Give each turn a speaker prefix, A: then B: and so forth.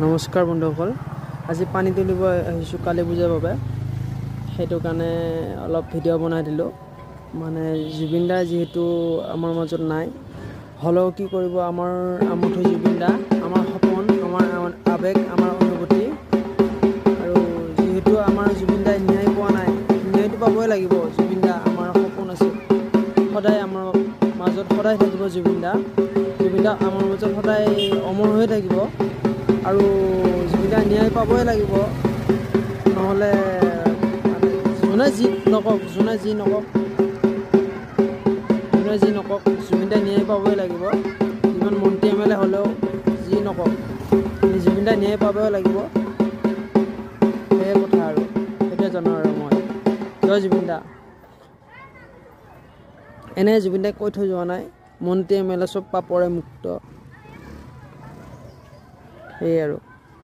A: নমস্কাৰ বন্ধুসকল, আজি পানী তুলিব আহিছোঁ কালী পূজাৰ বাবে। সেইটো কাৰণে অলপ ভিডিঅ' বনাই দিলোঁ। মানে জুবিন দা যিহেতু আমাৰ মাজত নাই, হ'লেও কি কৰিব, আমাৰ আমঠু জুবিন দা আমাৰ সপোন, আমাৰ আৱেগ, আমাৰ অনুভূতি। আৰু যিহেতু আমাৰ জুবিন দাই ন্যায় পোৱা নাই, ন্যায়টো পাবই লাগিব। জুবিন দা আমাৰ সপোন আছে, সদায় আমাৰ মাজত সদায় থাকিব জুবিন দা। জুবিন দা আমাৰ মাজত সদায় অমৰ হৈ থাকিব। আৰু জুবিন দাই ন্যায় পাবই লাগিব, নহ'লে যোনে যি নকওক জুবিন দাই ন্যায় পাবই লাগিব। যিমান মন্ত্ৰী MLA হ'লেও যি নকওক, জুবিন দাই ন্যায় পাবই লাগিব। সেয়ে কথা আৰু সেইটোৱে জানো। আৰু মই জয় জুবিন দা। এনে জুবিন দাই কৈ থৈ যোৱা নাই, মন্ত্ৰী MLA চব পাপৰে মুক্ত। সেয়ে আৰু